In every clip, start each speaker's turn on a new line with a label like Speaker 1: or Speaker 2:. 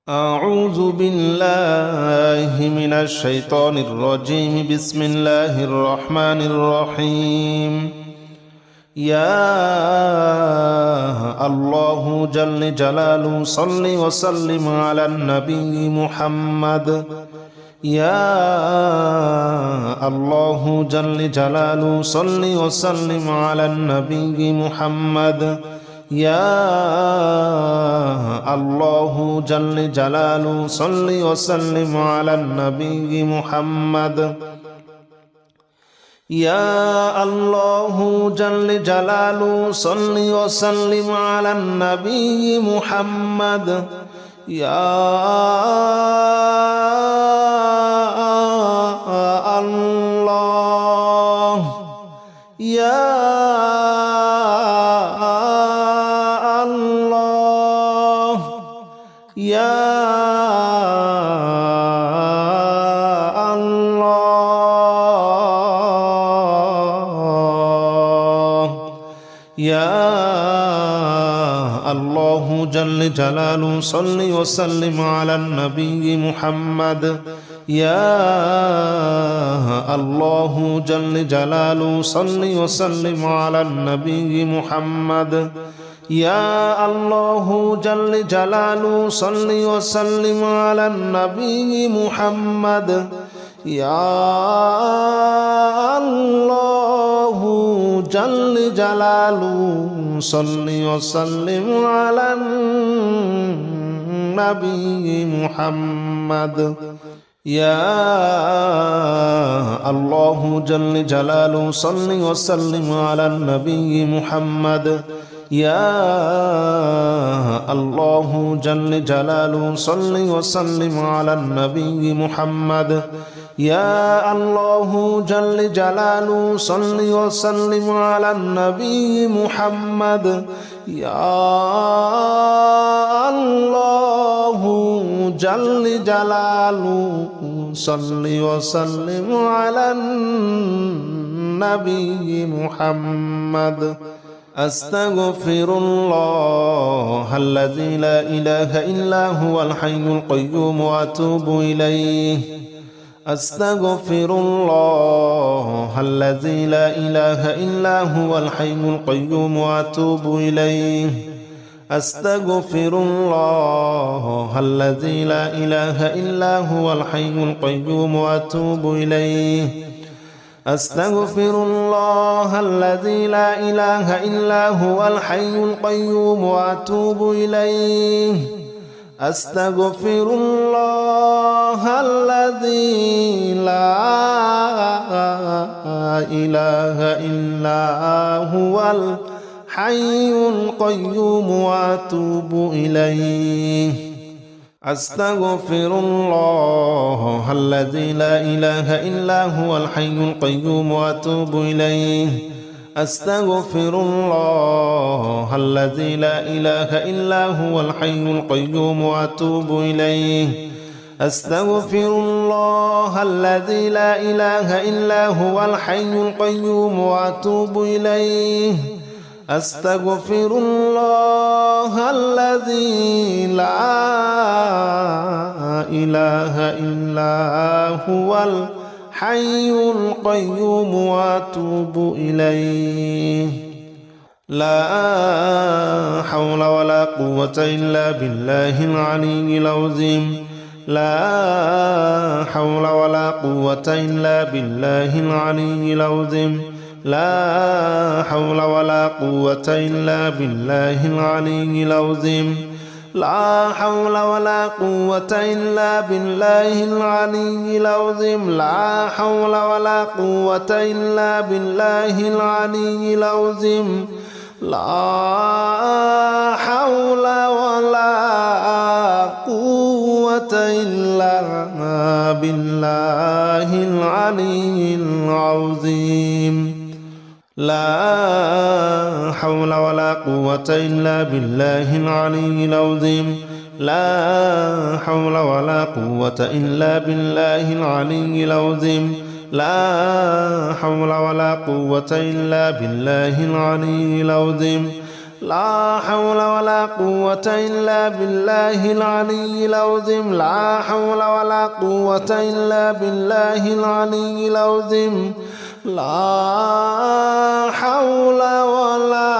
Speaker 1: أعوذ بالله من الشيطان الرجيم. بسم الله الرحمن الرحيم. يا الله جل جلاله صل وسلم على النبي محمد. يا الله جل جلاله صل وسلم على النبي محمد. يا الله جل جلاله صل وسلم على النبي محمد. يا الله جل جلاله صل وسلم على النبي محمد. يا الله يا يا الله يا الله جل جلاله صل وسلم على النبي محمد. يا الله جل جلاله صل وسلم على النبي محمد. يا الله جل جلاله صل وسلم على النبي محمد. يا الله جل جلاله صل وسلم على النبي محمد. يا الله جل جلاله صل وسلم على النبي محمد. يا الله جل جلاله صل وسلم على النبي محمد. يا الله جل جلاله صل وسلم على النبي محمد. يا الله جل جلاله صل وسلم على النبي محمد. أستغفر الله الذي لا إله إلا هو الحي القيوم وأتوب إليه. أستغفر الله الذي لا إله إلا هو الحي القيوم وأتوب إليه. أستغفر الله الذي لا إله إلا هو الحي القيوم وأتوب إليه. أستغفر الله الذي لا إله إلا هو الحي القيوم وأتوب إليه. أستغفر الله الذي لا إله إلا هو الحي القيوم وأتوب إليه. أستغفر الله الذي لا إله إلا هو الحي القيوم وأتوب إليه. أستغفر الله الذي لا إله إلا هو الحي القيوم وأتوب إليه. أستغفر الله الذي لا إله إلا هو الحي القيوم وأتوب إليه. أستغفر الله الذي لا إله إلا هو الحي القيوم وأتوب إليه. لا حول ولا قوة إلا بالله العلي العظيم. لا حول ولا قوة إلا بالله العلي العظيم. لا حول ولا قوة إلا بالله العلي العظيم. لا حول ولا قوة إلا بالله العلي العظيم. لا حول ولا قوة إلا بالله العلي العظيم. لا حول ولا قوة إلا بالله العلي العظيم. لا حول ولا قوة إلا بالله العلي العظيم. لا حول ولا قوة إلا بالله العلي العظيم. لا حول ولا قوة إلا بالله العلي العظيم. لا حول ولا قوة إلا بالله العلي العظيم لا حول ولا قوة إلا بالله العلي العظيم لا حول ولا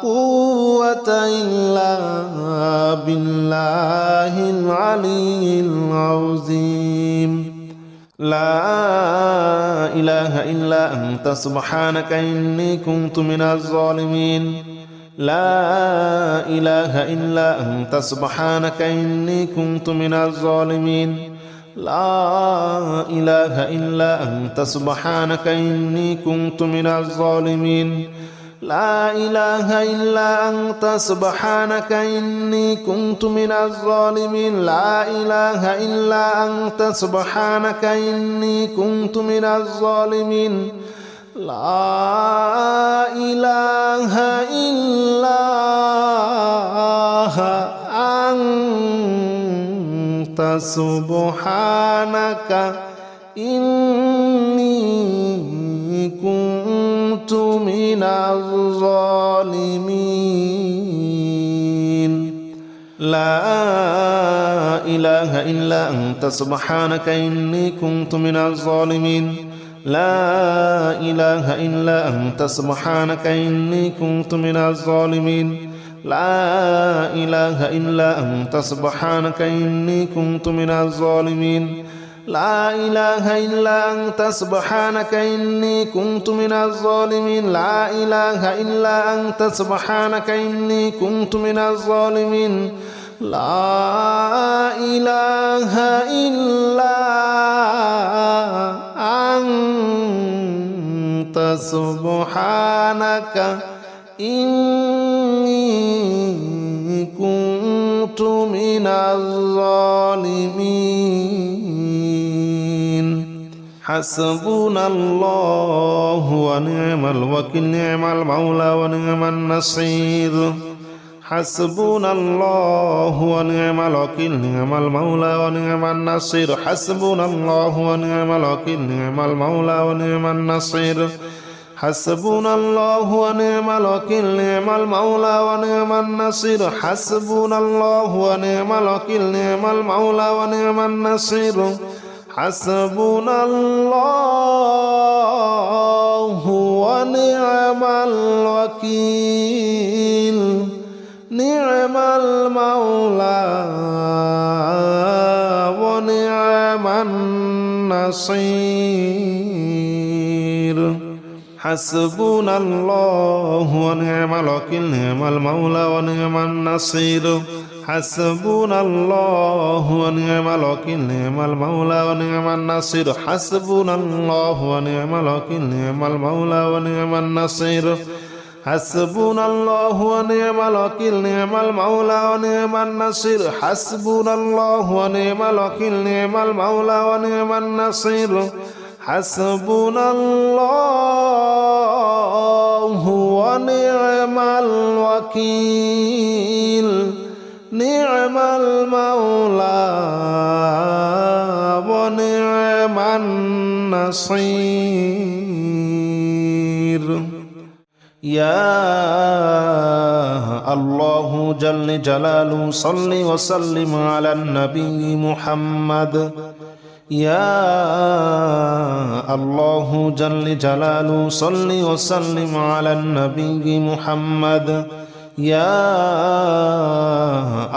Speaker 1: قوة إلا بالله العلي العظيم لا إله إلا أنت سبحانك إني كنت من الظالمين لا إله إلا أنت سبحانك إني كنت من الظالمين لا إله إلا أنت سبحانك إني كنت من الظالمين لا إله إلا أنت سبحانك إني كنت من الظالمين لا إله إلا أنت سبحانك إني كنت من الظالمين لا إله إلا أنت سبحانك إني كنت من الظالمين لا إله إلا أنت سبحانك إني كنت من الظالمين لا إله إلا أنت سبحانك إني كنت من الظالمين لا إله إلا أنت سبحانك إني كنت من الظالمين لا إله إلا أنت سبحانك إني كنت من الظالمين لا إله إلا أنت سبحانك إني كنت من الظالمين لا إله إلا أنت سبحانك إني كنت من الظالمين حسبنا الله ونعم الوكيل نعم المولى ونعم النصير حسبنا الله ونعم الوكيل نعم المولى ونعم النصير حسبنا الله ونعم الوكيل نعم المولى ونعم النصير حسبنا الله ونعم الوكيل نعم المولى ونعم النصير حسبنا الله ونعم الوكيل نعم المولى ونعم النصير حسبنا الله ونعم الوكيل نعم المولى ونعم النصير حسبنا الله ونعم الوكيل نعم المولى ونعم النصير حسبنا الله ونعم الوكيل نعم المولى ونعم النصير حسبنا الله ونعم الوكيل نعم المولى ونعم النصير حسبنا الله ونعم الوكيل نعم المولى ونعم النصير حسبنا الله ونعم الوكيل نعم المولى ونعم النصير حسبنا الله ونعم الوكيل نعم المولى ونعم النصير يا الله جل جلاله صل وسلم على النبي محمد يا الله جل جلاله صل وسلم على النبي محمد يا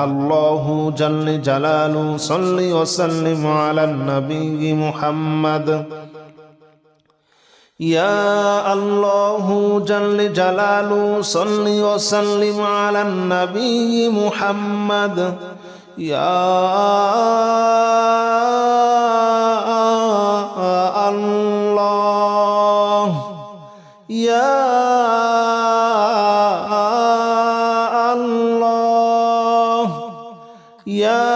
Speaker 1: الله جل جلاله صل وسلم على النبي محمد يا الله جل جلاله صل وسلم على النبي محمد يا الله يا الله يا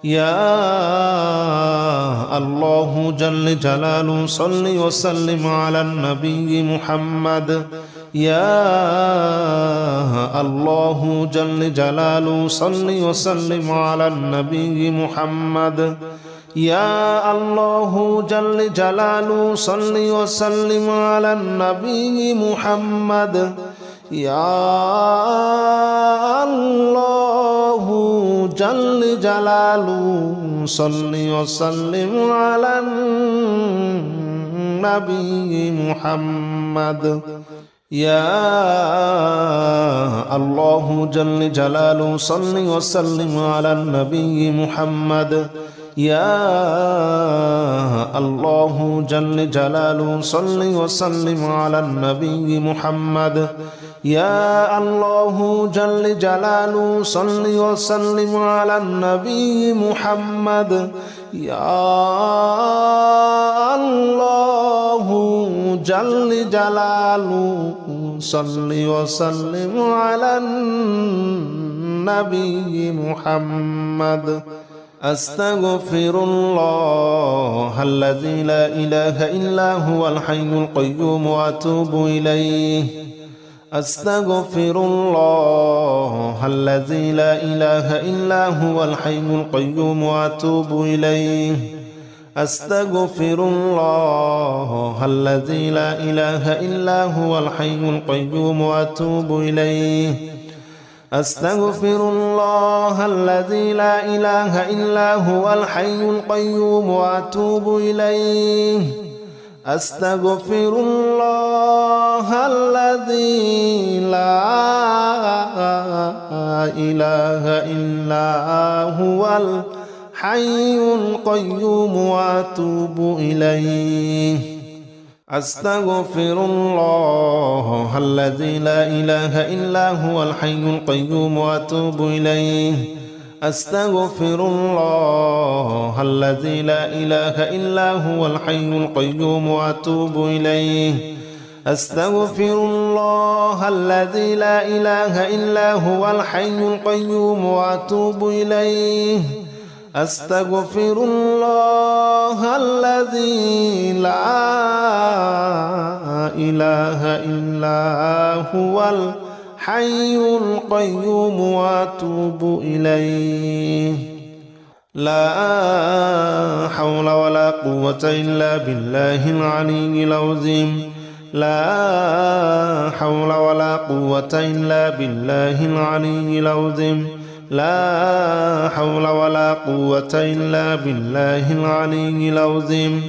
Speaker 1: يا الله جل جلاله صل وسلم على النبي محمد يا الله جل جلاله صل وسلم على النبي محمد يا الله جل جلاله صل وسلم على النبي محمد يا الله جل جلاله صل وسلم على النبي محمد يا الله جل جلاله صل وسلم على النبي محمد يا الله جل جلاله صل وسلم على النبي محمد يا الله جل جلاله صل وسلم على النبي محمد يا الله جل جلاله صل وسلم على النبي محمد أستغفر الله الذي لا إله إلا هو الحي القيوم وأتوب إليه أستغفر الله الذي لا إله إلا هو الحي القيوم وأتوب إليه أستغفر الله الذي لا إله إلا هو الحي القيوم وأتوب إليه أستغفر الله الذي لا إله إلا هو الحي القيوم وأتوب إليه أستغفر الله الذي لا إله إلا هو الحي القيوم وأتوب إليه أستغفر الله الذي لا إله إلا هو الحي القيوم وأتوب إليه أستغفر الله الذي لا إله إلا هو الحي القيوم وأتوب إليه أستغفر الله الذي لا إله إلا هو الحي القيوم وأتوب إليه أستغفر الله الذي لا إله إلا هو الحي القيوم وأتوب إليه لا حول ولا قوة إلا بالله العلي العظيم لا حول ولا قوة إلا بالله العلي العظيم لا حول ولا قوة إلا بالله العلي العظيم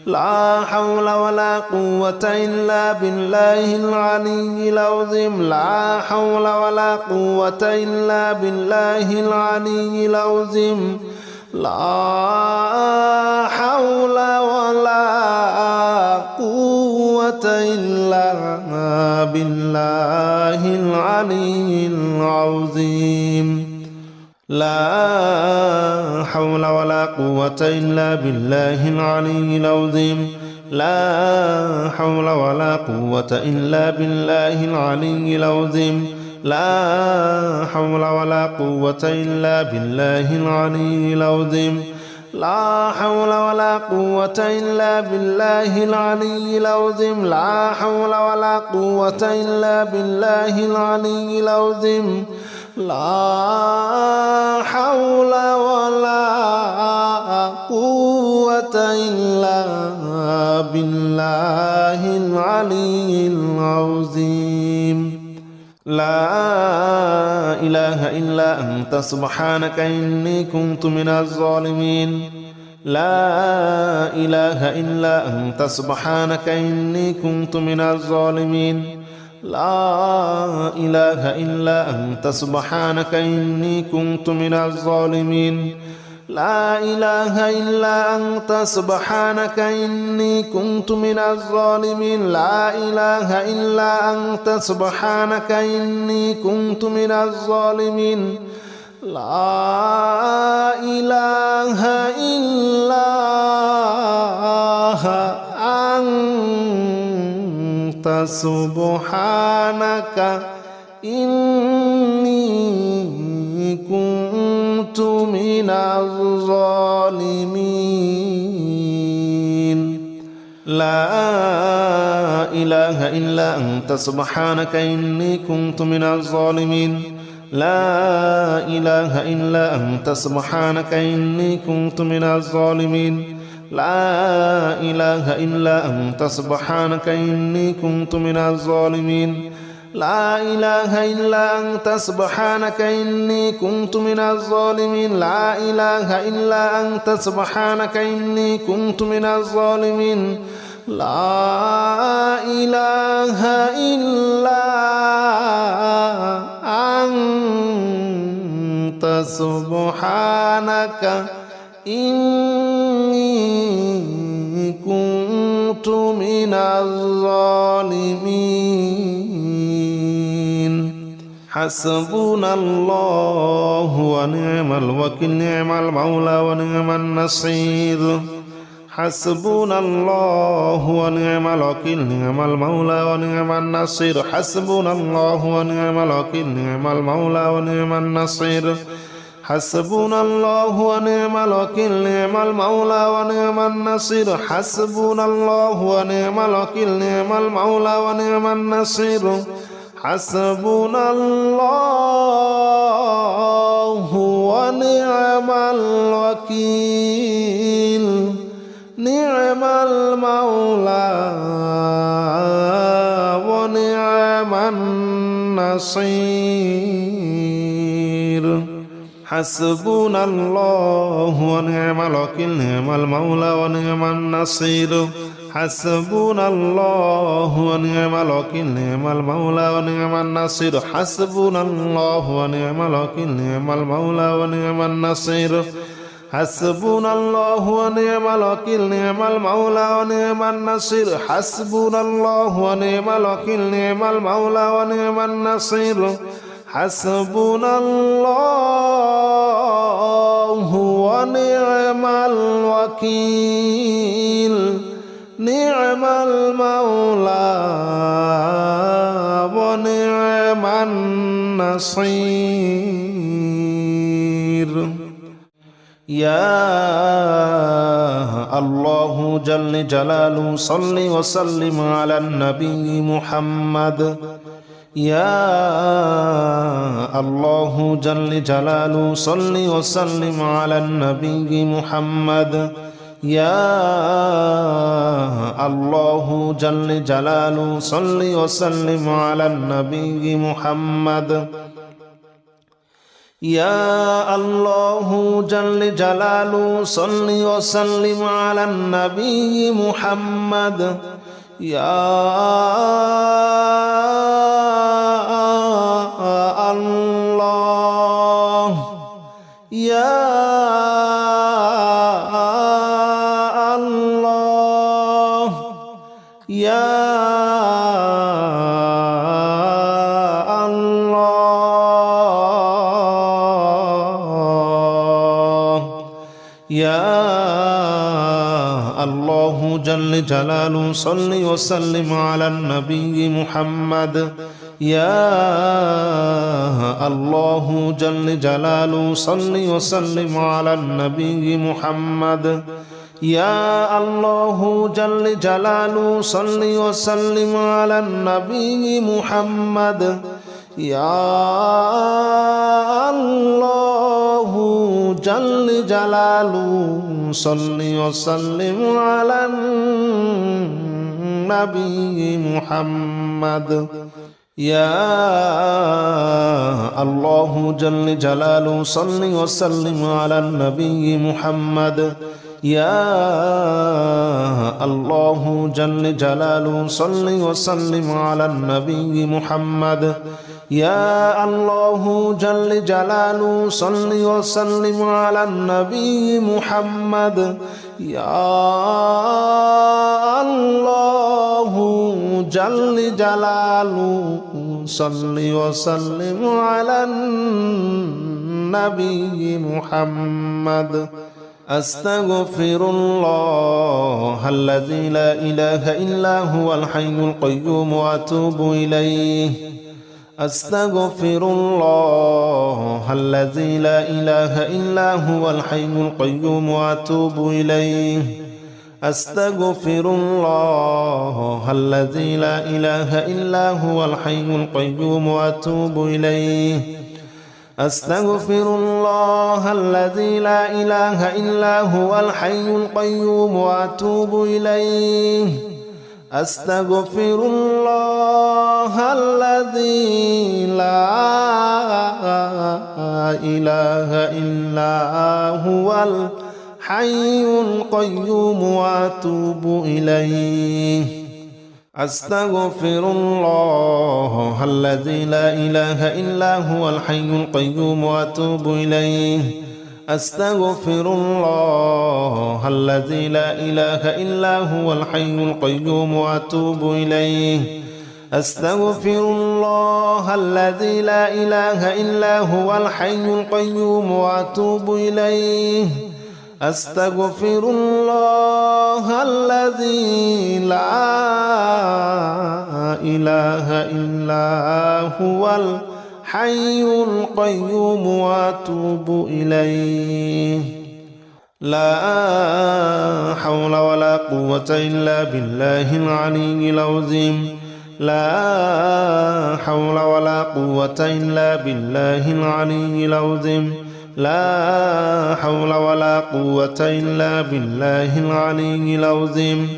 Speaker 1: لا حول ولا قوة إلا بالله العلي العظيم لا حول ولا قوة إلا بالله العلي العظيم لا حول ولا قوة إلا بالله العلي العظيم لا حول ولا قوة إلا بالله العلي العظيم لا حول ولا قوة إلا بالله العلي العظيم لا حول ولا قوة إلا بالله العلي العظيم لا حول ولا قوة إلا بالله العلي العظيم لا حول ولا قوة إلا بالله العلي العظيم لا حول ولا قوة إلا بالله العلي العظيم لا إله إلا أنت سبحانك إني كنت من الظالمين لا إله إلا أنت سبحانك إني كنت من الظالمين لا إله إلا أنت سبحانك إني كنت من الظالمين لا إله إلا أنت سبحانك إني كنت من الظالمين لا إله إلا أنت سبحانك إني كنت من الظالمين لا إله إلا أنت سبحانك إني كنت من الظالمين لا إله إلا أنت سبحانك إني كنت من الظالمين لا إله إلا أنت سبحانك إني كنت من الظالمين لا إله إلا أنت سبحانك إني كنت من الظالمين لا إله إلا أنت سبحانك إني كنت من الظالمين لا إله إلا أنت سبحانك إني كنت من الظالمين لا إله إلا أنت سبحانك إني كنت من الظالمين حسبنا الله ونعم الوكيل نعم المولى ونعم النصير حسبنا الله ونعم الوكيل نعم المولى ونعم النصير حسبنا الله ونعم الوكيل نعم المولى ونعم النصير حسبنا الله ونعم الوكيل نعم المولى ونعم النصير حسبنا الله ونعم الوكيل نعم المولى ونعم النصير حسبنا الله ونعم الوكيل نعم المولى ونعم النصير حسبنا الله ونعم الوكيل نعم المولى ونعم النصير حسبنا الله ونعم الوكيل نعم المولى ونعم النصير حسبنا الله ونعم الوكيل نعم المولى ونعم النصير حسبنا الله ونعم الوكيل نعم المولى ونعم النصير حسبنا الله ونعم الوكيل نعم المولى ونعم النصير حسبنا الله ونعم الوكيل نعم المولى ونعم النصير يا الله جل جلاله صل وسلم على النبي محمد يا الله جل جلاله صل وسلم على النبي محمد يا الله جل جلاله صل وسلم على النبي محمد يا الله جل جلاله صل وسلم على النبي محمد يا الله يا الله يا يا الله جل جلاله صل وسلم على النبي محمد يا الله جل جلاله صل وسلم على النبي محمد يا الله جل جلاله صل وسلم على النبي محمد يا الله جل جلاله صل وسلم على النبي محمد يا الله جل جلاله صل وسلم على النبي محمد يا الله جل جلاله صل وسلم على النبي محمد يا الله جل جلاله صل وسلم على النبي محمد يا الله جل جلاله صل وسلم على النبي محمد أستغفر الله الذي لا إله إلا هو الحي القيوم وأتوب إليه أستغفر الله الذي لا إله إلا هو الحي القيوم وأتوب إليه أستغفر الله الذي لا إله إلا هو الحي القيوم وأتوب إليه أستغفر الله الذي لا إله إلا هو الحي القيوم وأتوب إليه أستغفر الله الذي لا إله إلا هو الحي القيوم وأتوب إليه أستغفر الله الذي لا إله إلا هو الحي القيوم وأتوب إليه أستغفر الله الذي لا إله إلا هو الحي القيوم وأتوب إليه أستغفر الله الذي لا إله إلا هو الحي القيوم وأتوب إليه أستغفر الله الذي لا إله إلا هو الحي القيوم وأتوب إليه لا حول ولا قوة إلا بالله العلي العظيم لا حول ولا قوة إلا بالله العلي العظيم لا حول ولا قوة إلا بالله العلي العظيم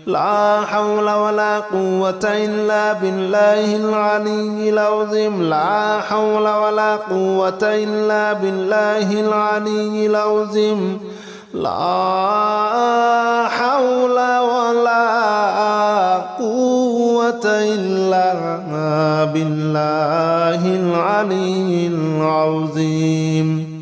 Speaker 1: لا حول ولا قوة إلا بالله العلي العظيم لا حول ولا قوة إلا بالله العلي العظيم لا حول ولا قوة إلا بالله العلي العظيم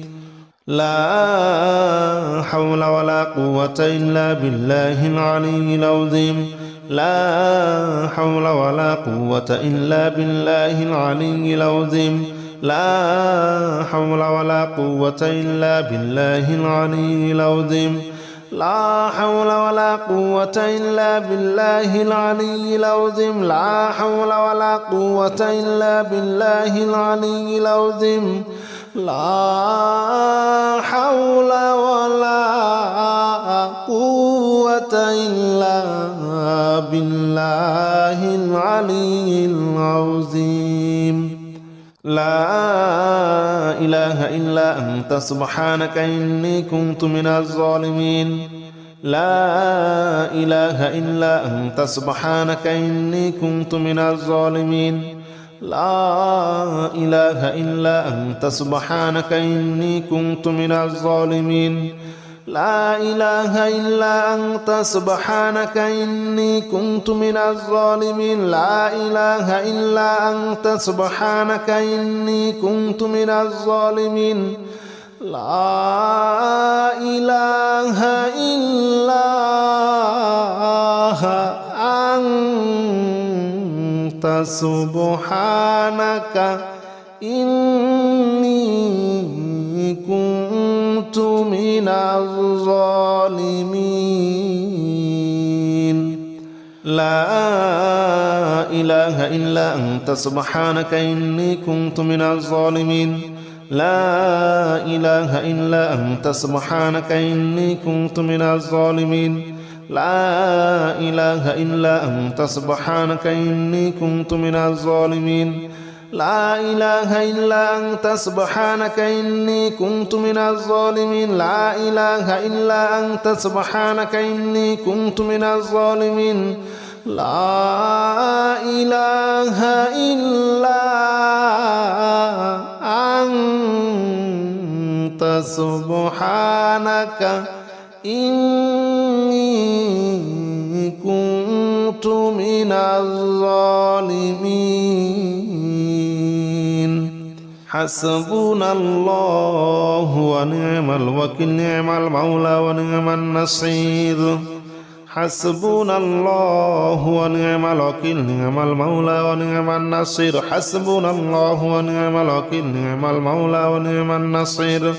Speaker 1: لا حول ولا قوة إلا بالله العلي العظيم لا حول ولا قوة إلا بالله العلي العظيم لا حول ولا قوة إلا بالله العلي العظيم لا حول ولا قوة إلا بالله العلي العظيم لا حول ولا قوة إلا بالله العلي العظيم لا حول ولا قوة إلا بالله العلي العظيم لا إله إلا أنت سبحانك إني كنت من الظالمين لا إله إلا أنت سبحانك إني كنت من الظالمين لا إله إلا أنت سبحانك إني كنت من الظالمين لا إله إلا أنت سبحانك إني كنت من الظالمين لا إله إلا أنت سبحانك إني كنت من الظالمين لا إله إلا أنت سبحانك إني كنت من الظالمين لا إله إلا أنت سبحانك إني كنت من الظالمين لا إله إلا أنت سبحانك إني كنت من الظالمين لا إله إلا أنت سبحانك إني كنت من الظالمين لا إله إلا أنت سبحانك إني كنت من الظالمين لا إله إلا أنت سبحانك إني كنت من الظالمين لا إله إلا أنت سبحانك إني كنت من الظالمين حسبنا الله ونعم الوكيل نعم المولى ونعم النصير حسبنا الله ونعم الوكيل نعم المولى ونعم النصير حسبنا الله ونعم الوكيل نعم المولى ونعم النصير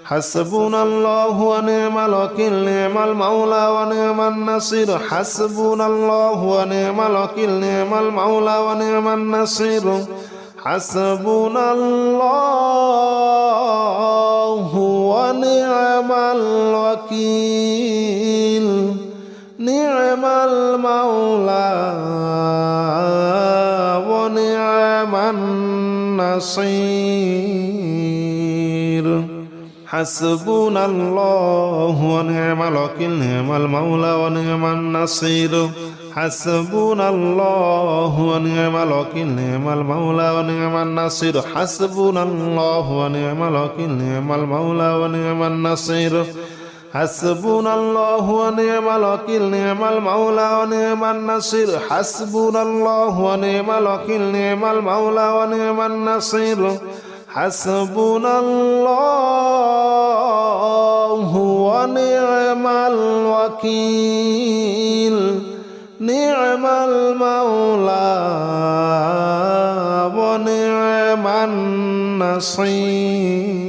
Speaker 1: حسبنا الله ونعم الوكيل نعم المولى ونعم النصير حسبنا الله ونعم الوكيل نعم المولى ونعم النصير حسبنا الله ونعم الوكيل نعم المولى ونعم النصير حسبنا الله ونعم الوكيل نعم المولى ونعم النصير حسبنا الله ونعم الوكيل نعم المولى ونعم النصير حسبنا الله ونعم الوكيل نعم المولى ونعم النصير حسبنا الله ونعم الوكيل نعم المولى ونعم النصير حسبنا الله ونعم الوكيل نعم المولى ونعم النصير حسبنا الله ونعم الوكيل نعم المولى ونعم النصير